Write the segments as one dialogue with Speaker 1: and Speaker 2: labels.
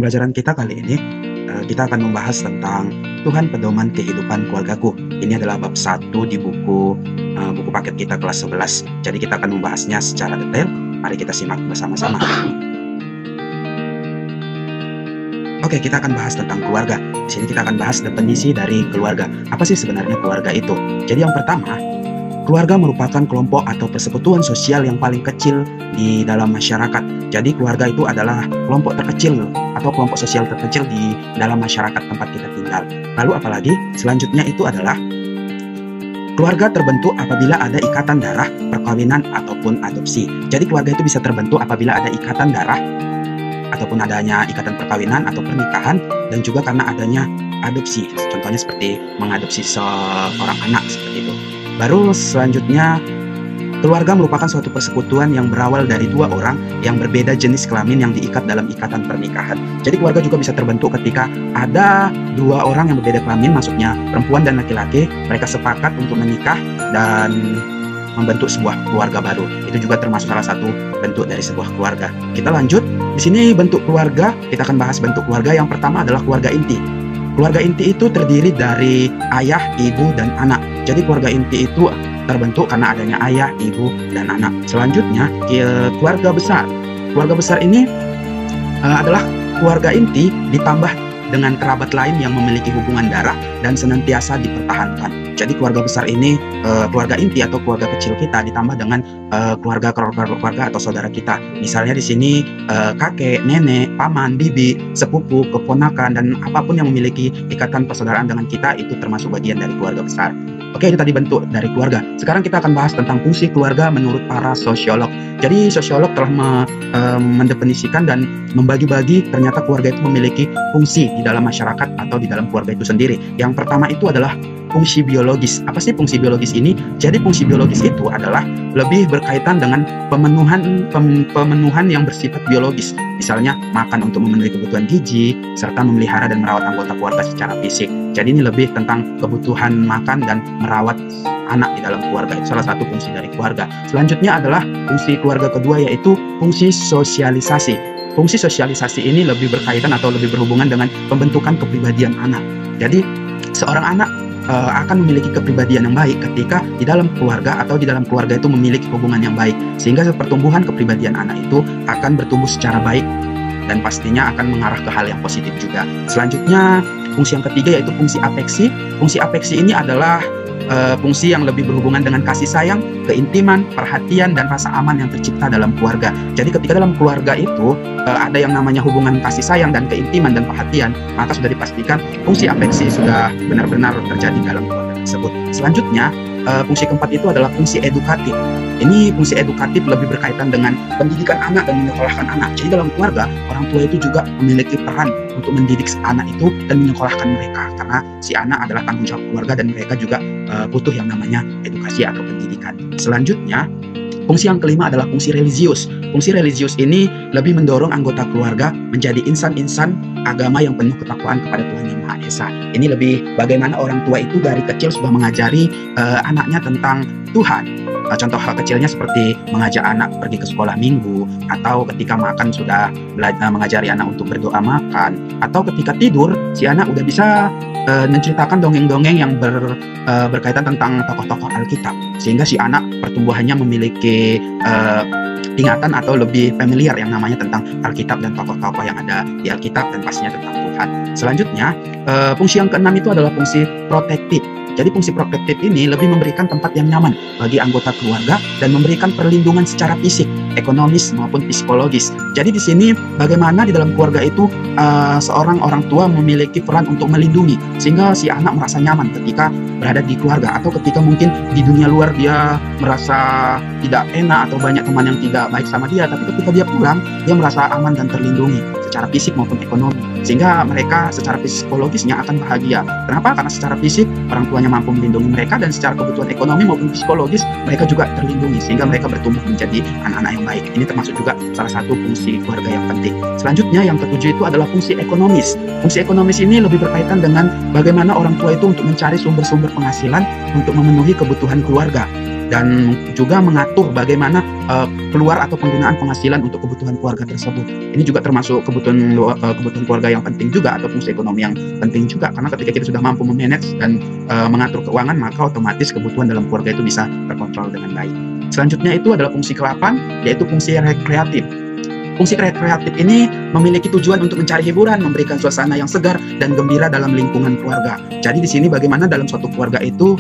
Speaker 1: pembelajaran kita kali ini, kita akan membahas tentang Tuhan Pedoman Kehidupan Keluargaku. Ini adalah bab 1 di buku paket kita kelas 11. Jadi kita akan membahasnya secara detail. Mari kita simak bersama-sama. Oke, kita akan bahas tentang keluarga. Di sini kita akan bahas definisi dari keluarga. Apa sih sebenarnya keluarga itu? Jadi yang pertama, keluarga merupakan kelompok atau persekutuan sosial yang paling kecil di dalam masyarakat. Jadi keluarga itu adalah kelompok terkecil atau kelompok sosial terkecil di dalam masyarakat tempat kita tinggal. Lalu apalagi selanjutnya itu adalah keluarga terbentuk apabila ada ikatan darah, perkawinan ataupun adopsi. Jadi keluarga itu bisa terbentuk apabila ada ikatan darah ataupun adanya ikatan perkawinan atau pernikahan, dan juga karena adanya adopsi. Contohnya seperti mengadopsi seorang anak seperti itu. Baru selanjutnya, keluarga merupakan suatu persekutuan yang berawal dari dua orang yang berbeda jenis kelamin yang diikat dalam ikatan pernikahan. Jadi keluarga juga bisa terbentuk ketika ada dua orang yang berbeda kelamin, maksudnya perempuan dan laki-laki, mereka sepakat untuk menikah dan membentuk sebuah keluarga baru. Itu juga termasuk salah satu bentuk dari sebuah keluarga. Kita lanjut. Di sini bentuk keluarga, kita akan bahas bentuk keluarga. Yang pertama adalah keluarga inti. Keluarga inti itu terdiri dari ayah, ibu, dan anak. Jadi keluarga inti itu terbentuk karena adanya ayah, ibu, dan anak. Selanjutnya, keluarga besar. Keluarga besar ini adalah keluarga inti ditambah dengan kerabat lain yang memiliki hubungan darah dan senantiasa dipertahankan. Jadi keluarga besar ini keluarga inti atau keluarga kecil kita ditambah dengan keluarga atau saudara kita. Misalnya di sini kakek, nenek, paman, bibi, sepupu, keponakan, dan apapun yang memiliki ikatan persaudaraan dengan kita itu termasuk bagian dari keluarga besar. Oke, itu tadi bentuk dari keluarga. Sekarang kita akan bahas tentang fungsi keluarga menurut para sosiolog. Jadi sosiolog telah mendefinisikan dan membagi-bagi ternyata keluarga itu memiliki fungsi di dalam masyarakat atau di dalam keluarga itu sendiri. Yang pertama itu adalah fungsi biologis. Apa sih fungsi biologis ini? Jadi fungsi biologis itu adalah lebih berkaitan dengan pemenuhan yang bersifat biologis. Misalnya makan untuk memenuhi kebutuhan gizi, serta memelihara dan merawat anggota keluarga secara fisik. Jadi ini lebih tentang kebutuhan makan dan merawat anak di dalam keluarga. Itu salah satu fungsi dari keluarga. Selanjutnya adalah fungsi keluarga kedua, yaitu fungsi sosialisasi. Fungsi sosialisasi ini lebih berkaitan atau lebih berhubungan dengan pembentukan kepribadian anak. Jadi seorang anak akan memiliki kepribadian yang baik ketika di dalam keluarga atau di dalam keluarga itu memiliki hubungan yang baik, sehingga pertumbuhan kepribadian anak itu akan bertumbuh secara baik dan pastinya akan mengarah ke hal yang positif juga. Selanjutnya, fungsi yang ketiga yaitu fungsi afeksi. Fungsi afeksi ini adalah fungsi yang lebih berhubungan dengan kasih sayang, keintiman, perhatian, dan rasa aman yang tercipta dalam keluarga. Jadi ketika dalam keluarga itu ada yang namanya hubungan kasih sayang dan keintiman dan perhatian, maka sudah dipastikan fungsi afeksi sudah benar-benar terjadi dalam keluarga tersebut. Selanjutnya, fungsi keempat itu adalah fungsi edukatif. Ini fungsi edukatif lebih berkaitan dengan pendidikan anak dan menyekolahkan anak. Jadi dalam keluarga, orang tua itu juga memiliki peran untuk mendidik anak itu dan menyekolahkan mereka, karena si anak adalah tanggung jawab keluarga dan mereka juga butuh yang namanya edukasi atau pendidikan. Selanjutnya, fungsi yang kelima adalah fungsi religius. Fungsi religius ini lebih mendorong anggota keluarga menjadi insan-insan agama yang penuh ketakwaan kepada Tuhan Yang Maha Esa. Ini lebih bagaimana orang tua itu dari kecil sudah mengajari anaknya tentang Tuhan. Contoh hal kecilnya seperti mengajak anak pergi ke sekolah minggu, atau ketika makan sudah mengajari anak untuk berdoa makan, atau ketika tidur si anak udah bisa menceritakan dongeng-dongeng yang berkaitan tentang tokoh-tokoh Alkitab, sehingga si anak pertumbuhannya memiliki ingatan atau lebih familiar yang namanya tentang Alkitab dan tokoh-tokoh yang ada di Alkitab dan pastinya tentang Tuhan. Selanjutnya, fungsi yang keenam itu adalah fungsi protektif. Jadi fungsi protektif ini lebih memberikan tempat yang nyaman bagi anggota keluarga dan memberikan perlindungan secara fisik, ekonomis maupun psikologis. Jadi di sini bagaimana di dalam keluarga itu seorang orang tua memiliki peran untuk melindungi, sehingga si anak merasa nyaman ketika berada di keluarga, atau ketika mungkin di dunia luar dia merasa tidak enak atau banyak teman yang tidak baik sama dia, tapi ketika dia pulang dia merasa aman dan terlindungi secara fisik maupun ekonomi, sehingga mereka secara psikologisnya akan bahagia. Kenapa? Karena secara fisik orang tuanya mampu melindungi mereka, dan secara kebutuhan ekonomi maupun psikologis mereka juga terlindungi, sehingga mereka bertumbuh menjadi anak-anak yang baik. Ini termasuk juga salah satu fungsi keluarga yang penting. Selanjutnya, yang ketujuh itu adalah fungsi ekonomis. Fungsi ekonomis ini lebih berkaitan dengan bagaimana orang tua itu untuk mencari sumber-sumber penghasilan untuk memenuhi kebutuhan keluarga. dan juga mengatur bagaimana keluar atau penggunaan penghasilan untuk kebutuhan keluarga tersebut. Ini juga termasuk kebutuhan keluarga yang penting juga, atau fungsi ekonomi yang penting juga, karena ketika kita sudah mampu memanage dan mengatur keuangan, maka otomatis kebutuhan dalam keluarga itu bisa terkontrol dengan baik. Selanjutnya itu adalah fungsi ke-8, yaitu fungsi rekreatif. Fungsi kreatif ini memiliki tujuan untuk mencari hiburan, memberikan suasana yang segar dan gembira dalam lingkungan keluarga. Jadi di sini bagaimana dalam suatu keluarga itu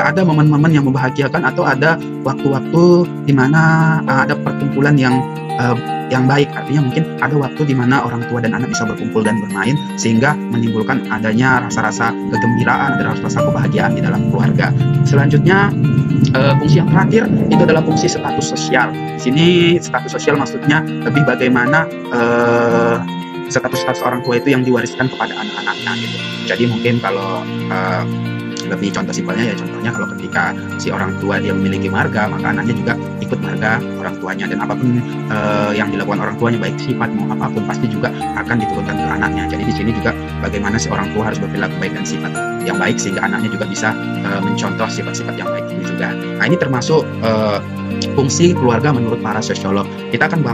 Speaker 1: ada momen-momen yang membahagiakan, atau ada waktu-waktu di mana ada perkumpulan yang baik. Artinya mungkin ada waktu di mana orang tua dan anak bisa berkumpul dan bermain, sehingga menimbulkan adanya rasa-rasa kegembiraan, ada rasa-rasa kebahagiaan di dalam keluarga. Selanjutnya fungsi yang terakhir itu adalah fungsi status sosial. Di sini status sosial maksudnya lebih bagaimana status orang tua itu yang diwariskan kepada anak-anaknya gitu. Jadi mungkin kalau lebih contoh simpelnya, ya contohnya kalau ketika si orang tua dia memiliki marga, maka anaknya juga ikut marga orang tuanya, dan apapun yang dilakukan orang tuanya, baik sifat mau apapun, pasti juga akan diturunkan ke anaknya. Jadi di sini juga bagaimana si orang tua harus berperilaku baik dan sifat yang baik, sehingga anaknya juga bisa mencontoh sifat-sifat yang baik itu juga. Nah, ini termasuk fungsi keluarga menurut para sosiolog. Kita akan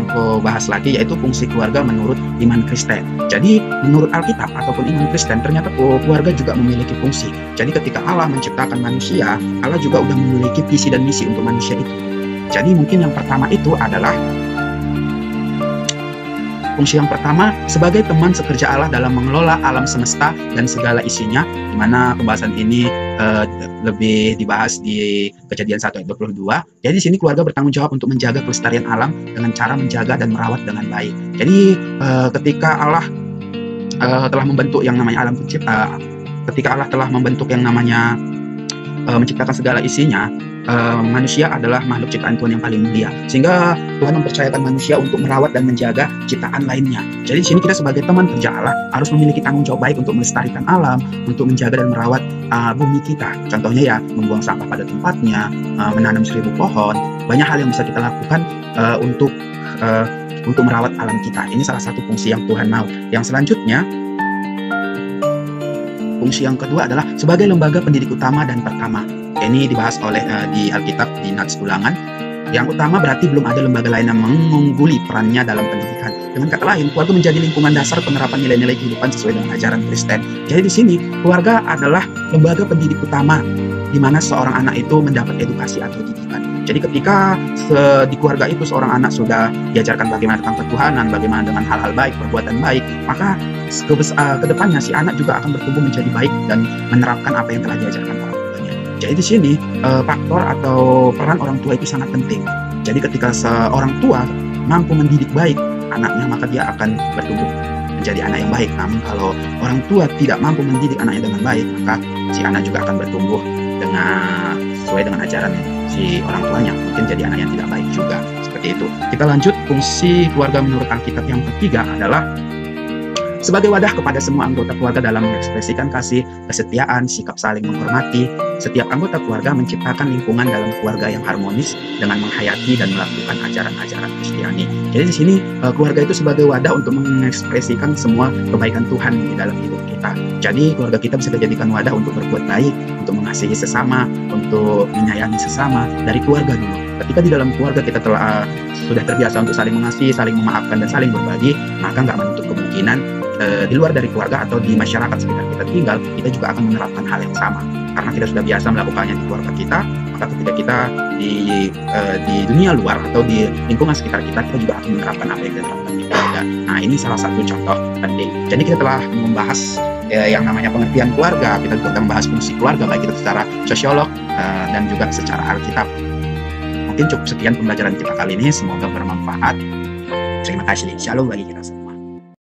Speaker 1: bahas lagi, yaitu fungsi keluarga menurut iman Kristen. Jadi menurut Alkitab ataupun iman Kristen, ternyata keluarga juga memiliki fungsi. Jadi ketika Allah menciptakan manusia, Allah juga sudah memiliki visi dan misi untuk manusia itu. Jadi mungkin yang pertama itu adalah fungsi yang pertama sebagai teman sekerja Allah dalam mengelola alam semesta dan segala isinya, di mana pembahasan ini lebih dibahas di Kejadian 1 ayat 22. Jadi di sini keluarga bertanggung jawab untuk menjaga kelestarian alam dengan cara menjaga dan merawat dengan baik. Jadi ketika Allah telah membentuk yang namanya alam pencipta, ketika Allah telah membentuk yang namanya menciptakan segala isinya, manusia adalah makhluk ciptaan Tuhan yang paling mulia, sehingga Tuhan mempercayakan manusia untuk merawat dan menjaga ciptaan lainnya. Jadi di sini kita sebagai teman kerja Allah harus memiliki tanggung jawab baik untuk melestarikan alam, untuk menjaga dan merawat bumi kita. Contohnya ya, membuang sampah pada tempatnya, menanam 1000 pohon. Banyak hal yang bisa kita lakukan untuk merawat alam kita. Ini salah satu fungsi yang Tuhan mau. Yang selanjutnya, fungsi yang kedua adalah sebagai lembaga pendidik utama dan pertama. Ini dibahas oleh di Alkitab di Nats Ulangan. Yang utama berarti belum ada lembaga lain yang mengungguli perannya dalam pendidikan. Dengan kata lain, keluarga menjadi lingkungan dasar penerapan nilai-nilai kehidupan sesuai dengan ajaran Kristen. Jadi di sini keluarga adalah lembaga pendidik utama, di mana seorang anak itu mendapat edukasi atau didikan. Jadi ketika di keluarga itu seorang anak sudah diajarkan bagaimana tentang ketuhanan, bagaimana dengan hal-hal baik, perbuatan baik, maka ke depannya si anak juga akan bertumbuh menjadi baik dan menerapkan apa yang telah diajarkan orang tuanya. Jadi di sini faktor atau peran orang tua itu sangat penting. Jadi ketika seorang tua mampu mendidik baik anaknya, maka dia akan bertumbuh menjadi anak yang baik. Namun kalau orang tua tidak mampu mendidik anaknya dengan baik, maka si anak juga akan bertumbuh sesuai dengan ajaran si orang tuanya, mungkin jadi anak yang tidak baik juga. Seperti itu. Kita lanjut, fungsi keluarga menurut Alkitab yang ketiga adalah sebagai wadah kepada semua anggota keluarga dalam mengekspresikan kasih, kesetiaan, sikap saling menghormati. Setiap anggota keluarga menciptakan lingkungan dalam keluarga yang harmonis dengan menghayati dan melakukan ajaran-ajaran Kristiani. Jadi di sini keluarga itu sebagai wadah untuk mengekspresikan semua kebaikan Tuhan di dalam hidup kita. Jadi keluarga kita bisa dijadikan wadah untuk berbuat baik, untuk mengasihi sesama, untuk menyayangi sesama dari keluarga dulu. Ketika di dalam keluarga kita sudah terbiasa untuk saling mengasihi, saling memaafkan, dan saling berbagi, maka nggak menutup kemungkinan di luar dari keluarga atau di masyarakat sekitar kita tinggal, kita juga akan menerapkan hal yang sama. Karena kita sudah biasa melakukannya di keluarga kita, maka ketika kita di dunia luar atau di lingkungan sekitar kita juga akan menerapkan apa yang kita terapkan di keluarga. Nah, ini salah satu contoh penting. Jadi kita telah membahas yang namanya pengertian keluarga, kita juga membahas fungsi keluarga, baik itu secara sosiolog dan juga secara Alkitab. Mungkin cukup sekian pembelajaran kita kali ini, semoga bermanfaat. Terima kasih. Shalom bagi kita semua.